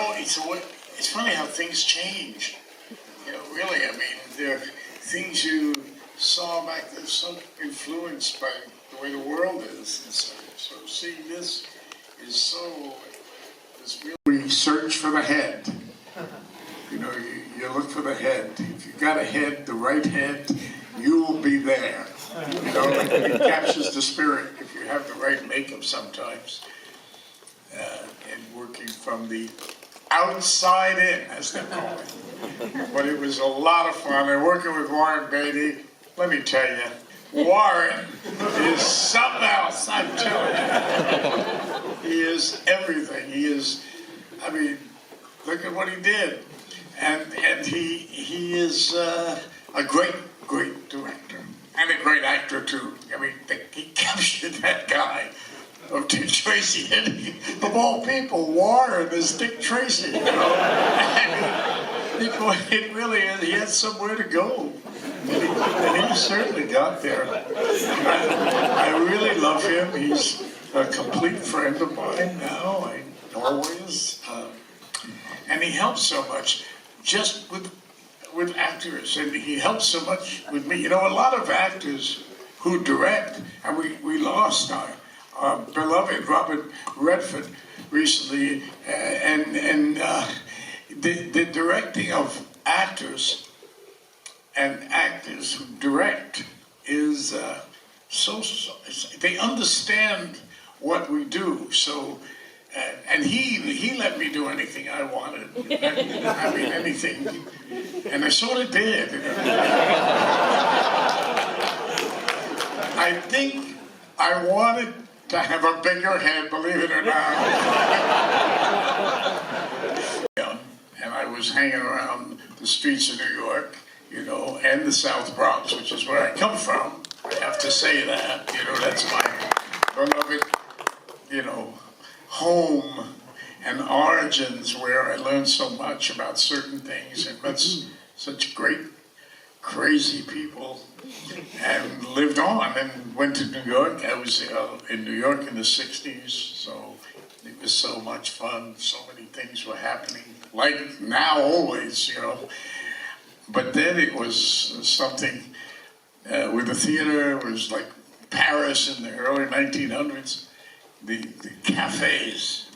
know, it's funny how things change. You know, really, I mean, there are things you saw back then so influenced by the way the world is. And so seeing this is so, it's really, we search for the head. You know, you look for the head. If you got a head, the right head, you will be there. You know, it captures the spirit if you have the right makeup sometimes. And working from the outside in, as they call it. But it was a lot of fun. And working with Warren Beatty, let me tell you, Warren is something else, I'm telling you. He is everything. He is, I mean, look at what he did. And he is a great director. And a great actor, too. I mean, he captured that guy of Dick Tracy. And of all people, Warren is Dick Tracy, you know? It really is. He had somewhere to go. And he certainly got there. I really love him. He's a complete friend of mine now. I always. And he helps so much just with actors, and he helps so much with me. You know, a lot of actors who direct, and we lost our beloved Robert Redford recently, and the directing of actors and actors who direct is so they understand what we do. So. And he let me do anything I wanted. I mean, anything. And I sort of did. I think I wanted to have a bigger head, believe it or not. And I was hanging around the streets of New York, you know, and the South Bronx, which is where I come from. I have to say that, you know, that's my beloved, you know, home and origins, where I learned so much about certain things and met such great, crazy people, and lived on and went to New York. I was in New York in the 60s, so it was so much fun. So many things were happening, like now always, you know. But then it was something with the theater. It was like Paris in the early 1900s. The cafes,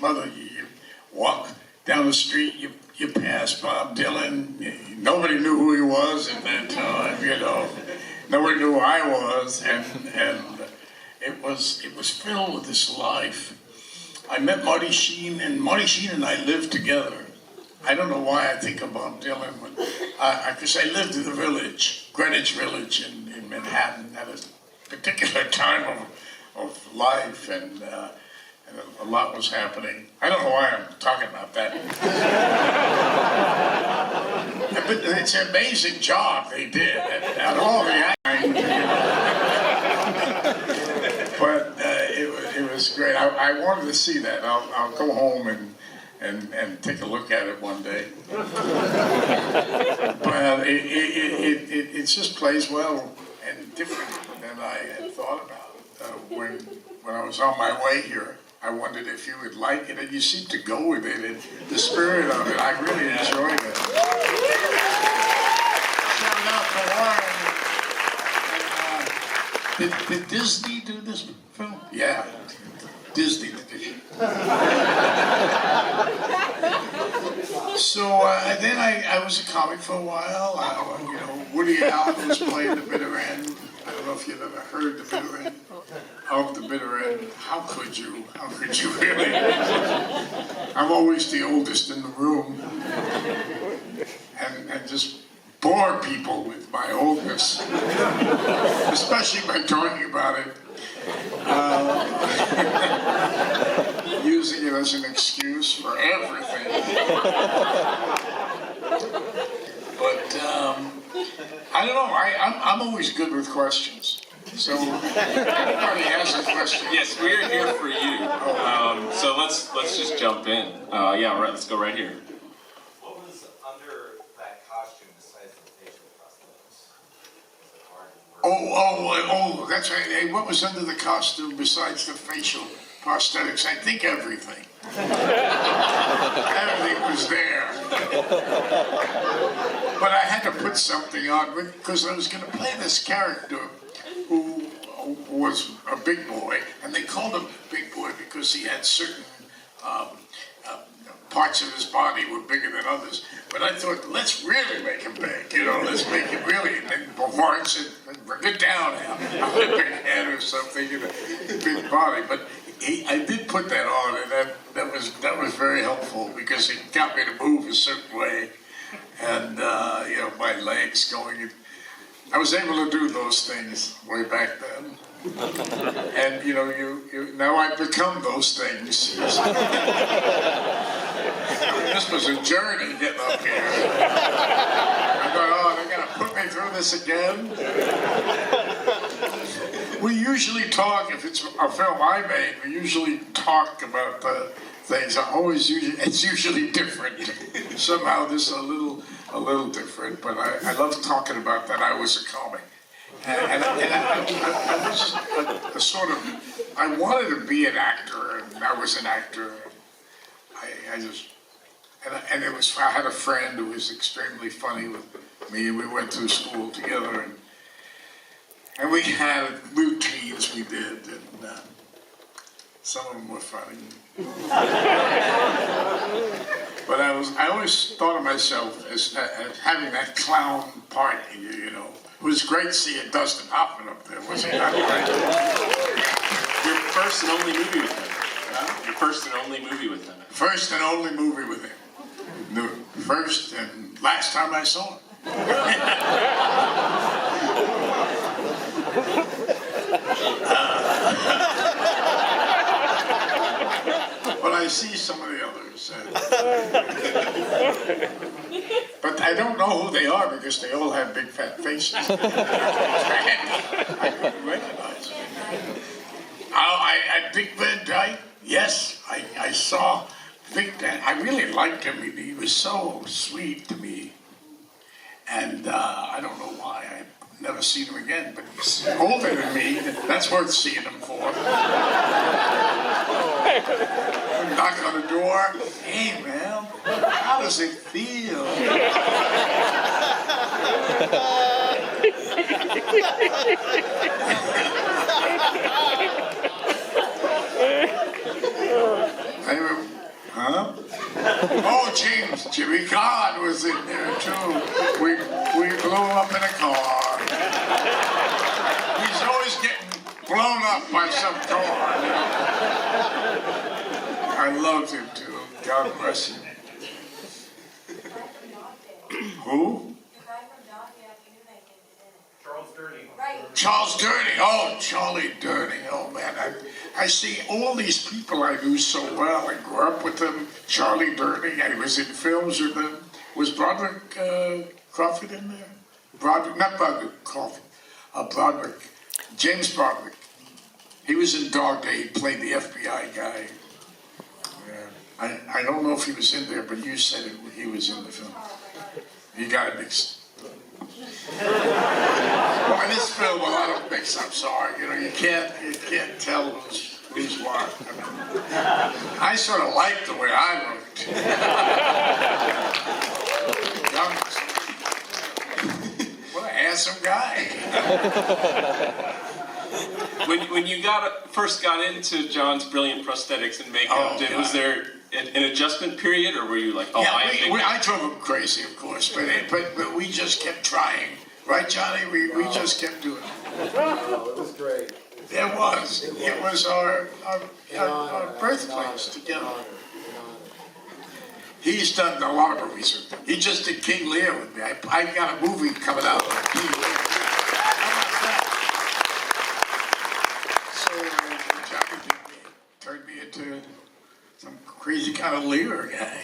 mother, you walk down the street, you pass Bob Dylan. Nobody knew who he was at that time, you know. Nobody knew who I was, and it was filled with this life. I met Marty Sheen, and Marty Sheen and I lived together. I don't know why I think of Bob Dylan, but because I lived in the Village, Greenwich Village in Manhattan at a particular time of life, and a lot was happening. I don't know why I'm talking about that. But it's an amazing job they did at all the acting. But it was great. I wanted to see that. I'll go home and take a look at it one day. But it just plays well and different than I had thought about. When I was on my way here, I wondered if you would like it, and you seem to go with it, and the spirit of it, I really enjoyed it. Shout out to Warren. Did Disney do this film? Yeah, Disney did it. So then I was a comic for a while. You know, Woody Allen was playing the bitter end. I don't know if you've ever heard the bitter end of the bitter end. How could you? How could you really? I'm always the oldest in the room, and just bore people with my oldness, especially by talking about it, using it as an excuse for everything. But I don't know. I'm always good with questions. So anybody has a question? Yes, we are here for you. So let's just jump in. Yeah, right. Let's go right here. What was under that costume besides the facial prosthetics? Was it hard to work? Oh, that's right. Hey, what was under the costume besides the facial prosthetics? I think everything. was there. But I had to put something on because I was going to play this character who was a big boy, and they called him Big Boy because he had certain parts of his body were bigger than others. But I thought, let's really make him big, let's make him really. And then Bavard said, bring it down, a big head or something, big body. But I did put that on, and that was very helpful because it got me to move a certain way, and my legs going. I was able to do those things way back then. And now I've become those things. This was a journey getting up here. I thought, they're gonna put me through this again. We usually talk, if it's a film I made, we usually talk about the things. It's usually different. Somehow this is a little different, but I love talking about that I was a comic. And I was I wanted to be an actor, and I was an actor. I had a friend who was extremely funny with me, and we went through school together, and we had routines we did, and some of them were funny. But I always thought of myself as having that clown part in you, It was great seeing Dustin Hoffman up there, wasn't it? Your first and only movie with him. Your first and only movie with him. First and only movie with him. The first and last time I saw him. But I see some of the others. But I don't know who they are because they all have big fat faces. I couldn't recognize them. Dick Van Dyke, yes, I saw Vic. I really liked him. He was so sweet to me. And I don't know why. I've never seen him again, but he's older than me. That's worth seeing him for. Knock on the door. Hey, man, how does it feel? Huh? Oh, Jimmy Card was in there too. We blew him up in a car. He's always getting blown up by some car. I loved him too. God bless him. Who? Charles Durning. Oh, Charlie Durning. Oh, man. I see all these people I knew so well. I grew up with them. Charlie Durning. I was in films with them. Was Broderick Crawford in there? Not Broderick Crawford. Broderick. James Broderick. He was in Dog Day. He played the FBI guy. I don't know if he was in there, but you said he was in the film. You got it mixed. Well, in this film, a lot of mix-ups are. You can't tell who's what. I sort of liked the way I looked. What an handsome guy. When you first got into John's brilliant prosthetics and makeup, was there an adjustment period, or were you like, I drove him crazy, of course, but we just kept trying. Right, Johnny? We just kept doing it. No, it was great. It was. It was our birthplace together. He's done a lot of movies with me. He just did King Lear with me. I got a movie coming out with King Lear. So Johnny turned me into some crazy kind of Lear guy.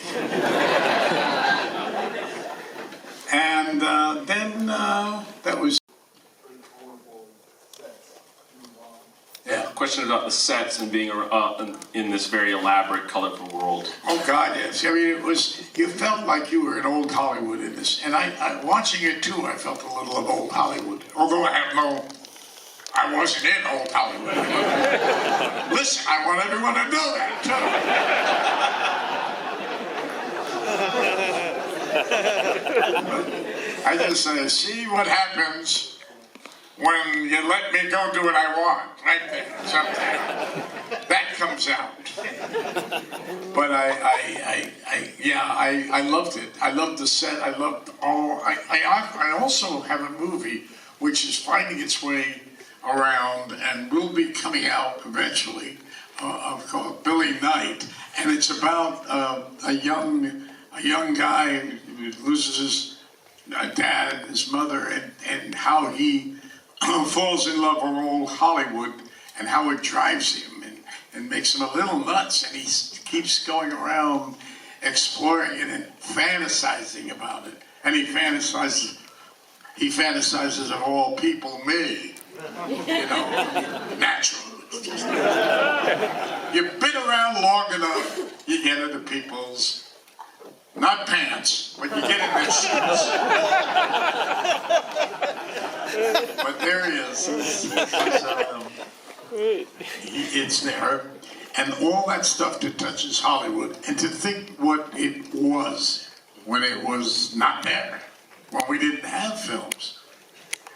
And then that was... Yeah. Question about the sets and being in this very elaborate, colorful world. Oh God, yes. I mean, you felt like you were in old Hollywood in this. And I watching it too, I felt a little of old Hollywood. Although I wasn't in old Hollywood. Listen, I want everyone to know that too. I just say, see what happens when you let me go do what I want, right there, something. That comes out. But I loved it. I loved the set. I loved all. I also have a movie which is finding its way around and will be coming out eventually, called Billy Knight, and it's about a young guy who loses his dad and his mother, and how he falls in love with old Hollywood, and how it drives him and makes him a little nuts, and he keeps going around exploring it and fantasizing about it, and he fantasizes of all people me, naturally. You've been around long enough, you get into people's, not pants, but you get in their shoes. But there he is. It's there. And all that stuff that touches Hollywood, and to think what it was when it was not there, when we didn't have films.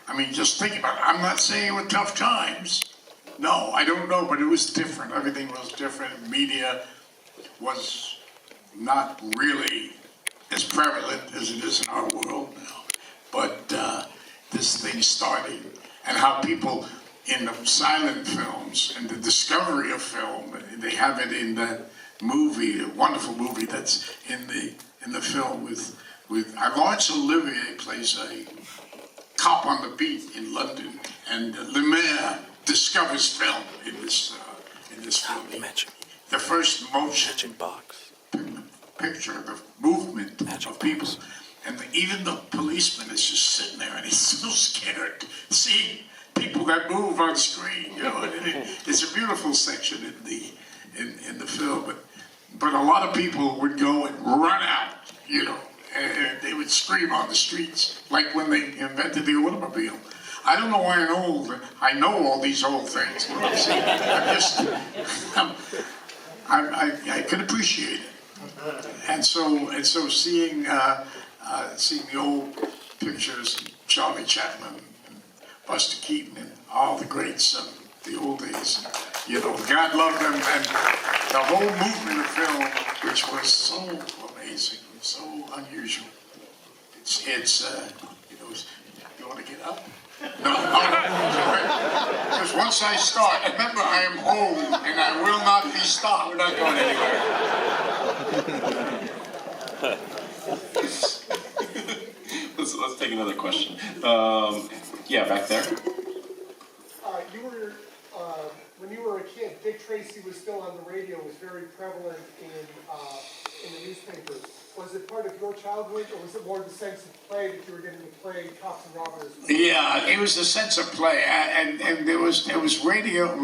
I mean, just think about it. I'm not saying it were tough times. No, I don't know, but it was different. Everything was different. Media was not really as prevalent as it is in our world now. But this thing started, and how people in the silent films and the discovery of film, they have it in that movie, a wonderful movie that's in the film with Laurence Olivier plays a cop on the beat in London, and Lumiere discovers film in this film. The first motion picture, the movement of people, and even the policeman is just sitting there, and he's so scared seeing people that move on screen. It's a beautiful section in the film, but a lot of people would go and run out, and they would scream on the streets, like when they invented the automobile. I don't know why I know all these old things. I can appreciate it. And so seeing the old pictures, Charlie Chaplin, and Buster Keaton, and all the greats of the old days, God loved them, and the whole movement of film, which was so amazing, so unusual. You want to get up? No, because once I start, remember I am old and I will not be stopped. We're not going anywhere. Let's take another question. Yeah, back there. When you were a kid, Dick Tracy was still on the radio, was very prevalent in the newspapers. Was it part of your childhood, or was it more the sense of play that you were getting to play cops and robbers? Yeah, it was the sense of play, and there was radio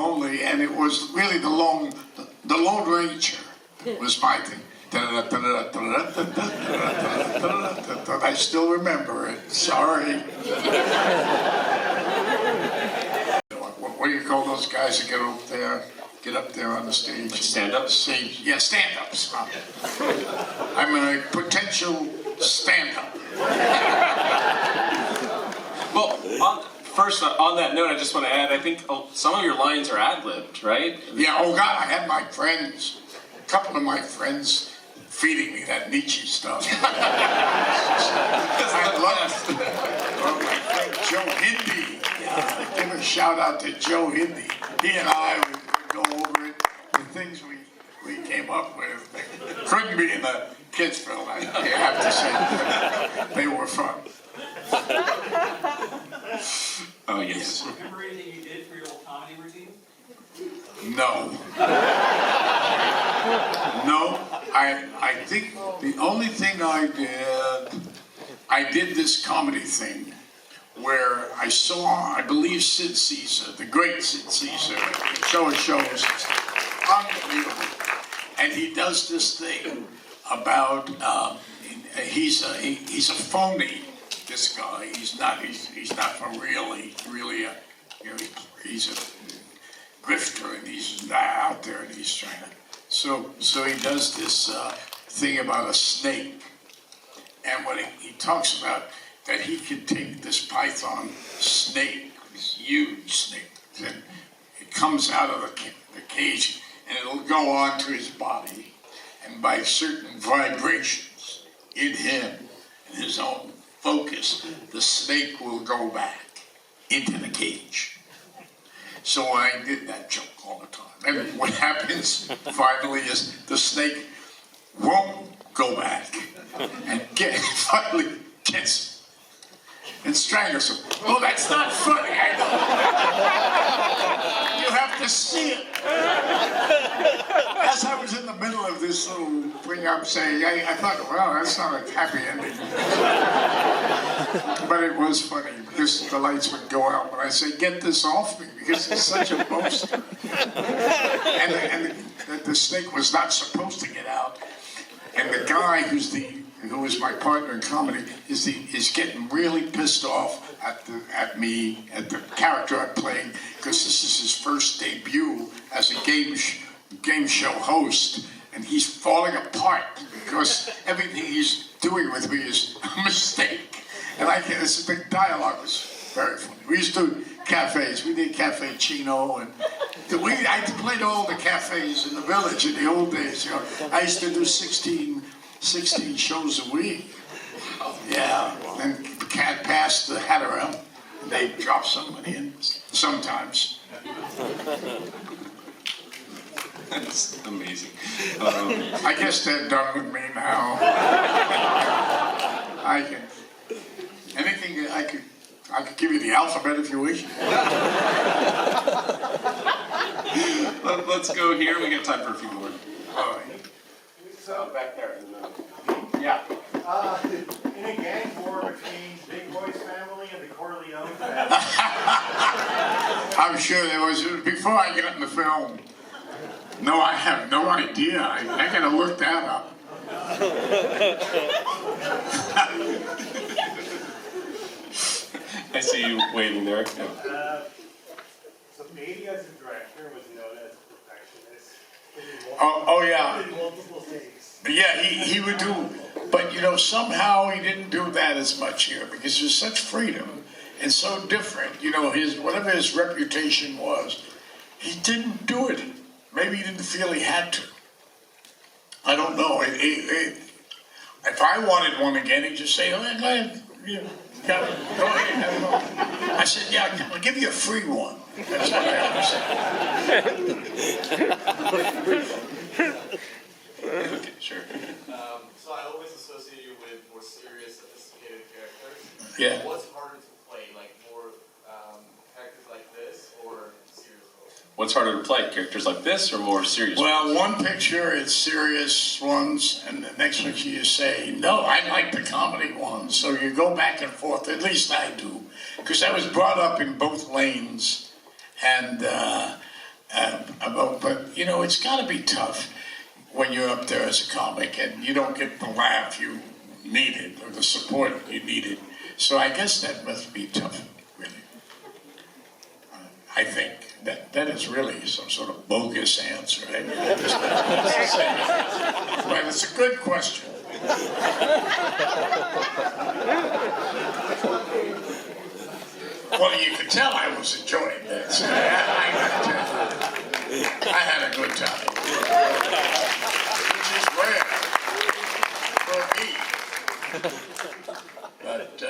only, and it was really the Lone Ranger was my thing. I still remember it. Sorry. What do you call those guys that get up there on the stage? Like stand-ups? Yeah, stand-ups. I'm a potential stand-up. Well, on that note, I just want to add, I think some of your lines are ad-libbed, right? Yeah, oh God, I had a couple of my friends feeding me that Nietzsche stuff. I loved my friend Joe Hindy. Give a shout out to Joe Hindy. He and I would go over it, the things we came up with. Couldn't be in the kids' film, I have to say. They were fun. Oh, yes. Do you remember anything you did for your old comedy routine? No. No, I think the only thing I did this comedy thing where I saw, I believe, Sid Caesar, the great Sid Caesar, show of shows, unbelievable. And he does this thing about, he's a phony, this guy. He's not for real. He's really he's a grifter, and he's not out there, and he's trying to. So he does this thing about a snake, And when he talks about that he could take this python snake, this huge snake, and it comes out of the cage and it'll go onto his body, and by certain vibrations in him and his own focus, the snake will go back into the cage. So I did that joke all the time. And what happens finally is the snake won't go back and finally gets and strangles him. Oh, that's not funny, I know. You have to see it. As I was in the middle of this little thing I'm saying, I thought, well, that's not a happy ending. But it was funny because the lights would go out when I say, get this off me, because it's such a boaster. And the snake was not supposed to get out. And the guy who was my partner in comedy is getting really pissed off at me, at the character I'm playing, because this is his first debut as a game show host, and he's falling apart because everything he's doing with me is a mistake. And the dialogue was very funny. We used to do cafes. We did Pacino, and I played all the cafes in the village in the old days. You know, I used to do 16 shows a week. Yeah, and the cat passed the hat around, and they drop somebody in sometimes. That's amazing. I guess they're done with me now. Anything I could give you the alphabet if you wish. Let's go here. We got time for a few more. All right. So, Back there. Yeah. in a gang war between Big Boy's family and the Corleone family. I'm sure there was, before I got in the film. No, I have no idea. I gotta look that up. I see you waiting there. Yeah. So Beatty as a director was known as a perfectionist. Oh yeah. Multiple takes. Yeah, he would do, but you know, somehow he didn't do that as much here because there's such freedom and so different. You know, whatever his reputation was, he didn't do it. Maybe he didn't feel he had to. I don't know. If I wanted one again, he'd just say, "Oh, go ahead, go ahead, have one." I said, "Yeah, I'll give you a free one." That's what I always say. Okay, sure. So I always associate you with more serious, sophisticated characters. Yeah. What's harder to play, like more characters like this or serious roles? What's harder to play, characters like this or more serious? Well, one picture it's serious ones, and the next picture you say, "No, I like the comedy ones." So you go back and forth. At least I do, because I was brought up in both lanes, and but you know, it's got to be tough when you're up there as a comic and you don't get the laugh you needed or the support you needed. So I guess that must be tough, really. I think that is really some sort of bogus answer. But it's a good question. Well, you could tell I was enjoying this. I had a good time. Which is rare for me. But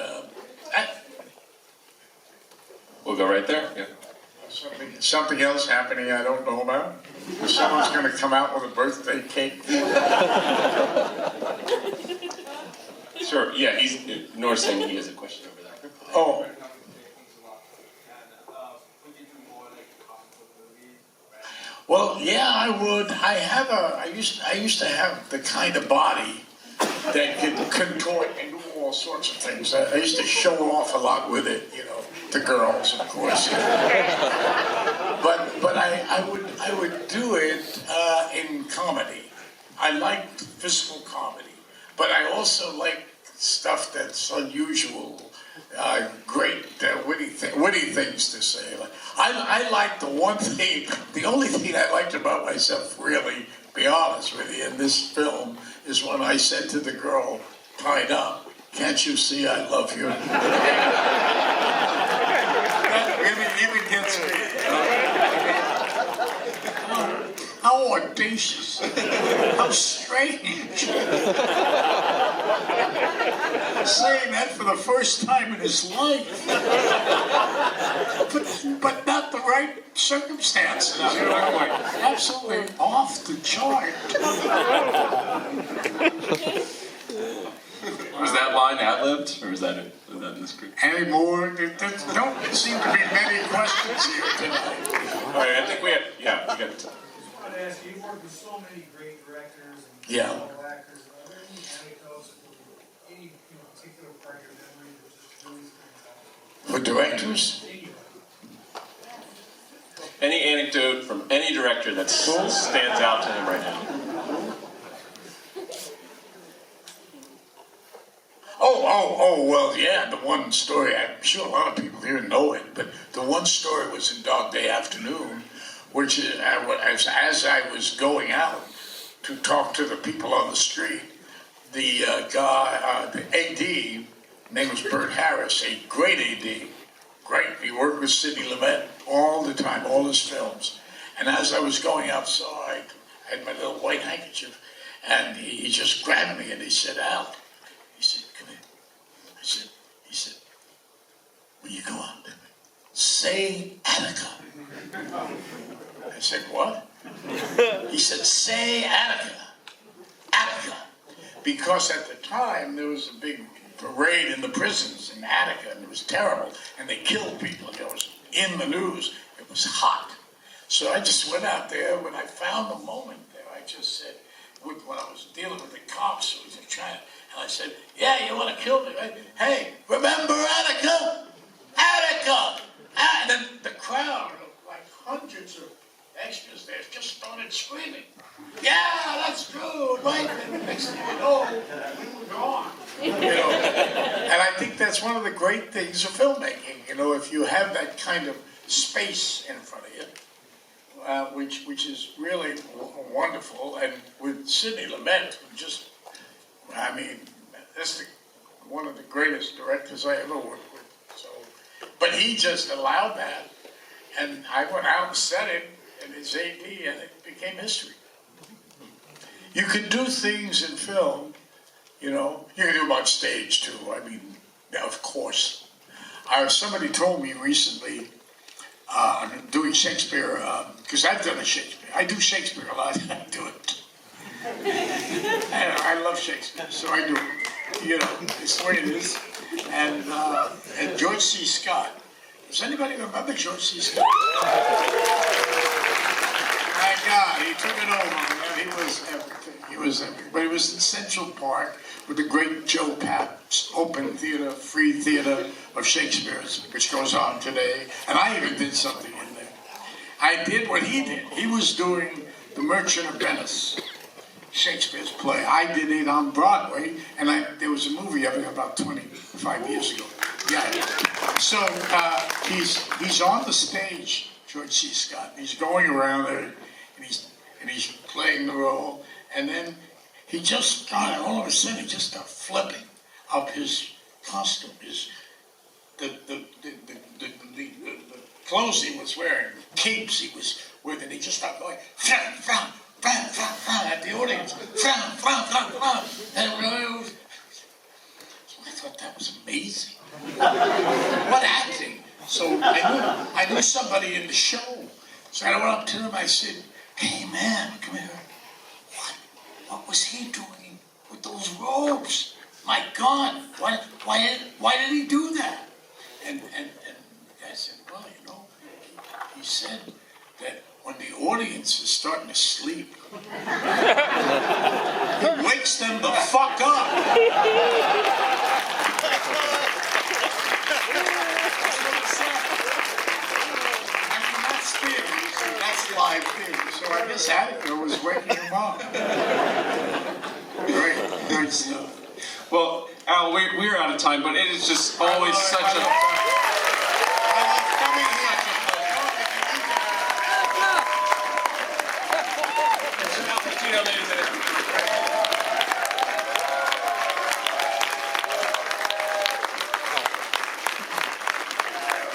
We'll go right there. Yeah. something else happening I don't know about. Someone's going to come out with a birthday cake. Sure. Yeah, Nor's saying he has a question over there. Oh. Well, yeah, I would. I used to have the kind of body that could contort and do all sorts of things. I used to show off a lot with it, you know, to girls, of course. But I would do it in comedy. I liked physical comedy, but I also like stuff that's unusual. Great witty things to say. I like the only thing I liked about myself, really, to be honest with you, in this film, is when I said to the girl, tied up. Can't you see I love you? That even gets me. How audacious. How strange. Saying that for the first time in his life. But not the right circumstances. You know, like absolutely off the chart. Was that line ad-libbed, or was that in the script? Any more? There don't seem to be many questions here tonight. All right, I think we got. I want to ask you, you've worked with so many great directors and Yeah. actors. Are there any anecdotes from any particular part of your memory that just really stands For directors? out? Any anecdote from any director that stands out to him right now? Well, yeah, the one story, I'm sure a lot of people here know it, but the one story was in Dog Day Afternoon, which is, as I was going out to talk to the people on the street, the guy, the AD, name was Bert Harris, a great AD, great, he worked with Sidney Lumet all the time, all his films, and as I was going outside, I had my little white handkerchief, and he just grabbed me and he said, Al, he said, come here. He said, when you go out there, say Attica. I said, what? He said, say Attica. Attica. Because at the time, there was a big parade in the prisons in Attica, and it was terrible, and they killed people. It was in the news. It was hot. So I just went out there. When I found the moment there, I just said, when I was dealing with the cops who was trying, and I said, yeah, you want to kill me, right? Hey, remember Attica? Attica! And then the crowd, like hundreds of extras there, just started screaming. Yeah, that's true, right? And the next thing you know, we were gone. You know? And I think that's one of the great things of filmmaking. You know, if you have that kind of space in front of you, which is really wonderful. And with Sidney Lumet, who just, I mean, that's one of the greatest directors I ever worked with. So, but he just allowed that, and I went out and said it, and it's AD, and it became history. You can do things in film, you know, you can do them on stage too. I mean, of course. Somebody told me recently, doing Shakespeare, because I've done a Shakespeare. I do Shakespeare a lot. I do it. And I love Shakespeare, so I do it. You know, it's the way it is. And George C. Scott. Does anybody remember George C. Scott? My God, he took it over, man. He was everything. He was everything. But he was in Central Park with the great Joe Papp's open theater, free theater of Shakespeare's, which goes on today. And I even did something in there. I did what he did. He was doing The Merchant of Venice, Shakespeare's play. I did it on Broadway, and there was a movie of it about 25 years ago. Yeah. So he's on the stage, George C. Scott. He's going around there, and he's playing the role, and then he just got all of a sudden he just started flipping up his costume, the clothes he was wearing, capes he was with, and he just started going frown, frown, frown, frown, frown at the audience, frown, frown, frown, frown. And I thought that was amazing. What acting! So I knew somebody in the show. So I went up to him. I said, "Hey man, come here. What was he doing with those robes? My God, why did he do that?" And the guy said, "Well, you know, he said that when the audience is starting to sleep, he wakes them the fuck up." That's live theater, so I guess Attica was waking him up. Great stuff. Well, Al, we're out of time, but it is just always such a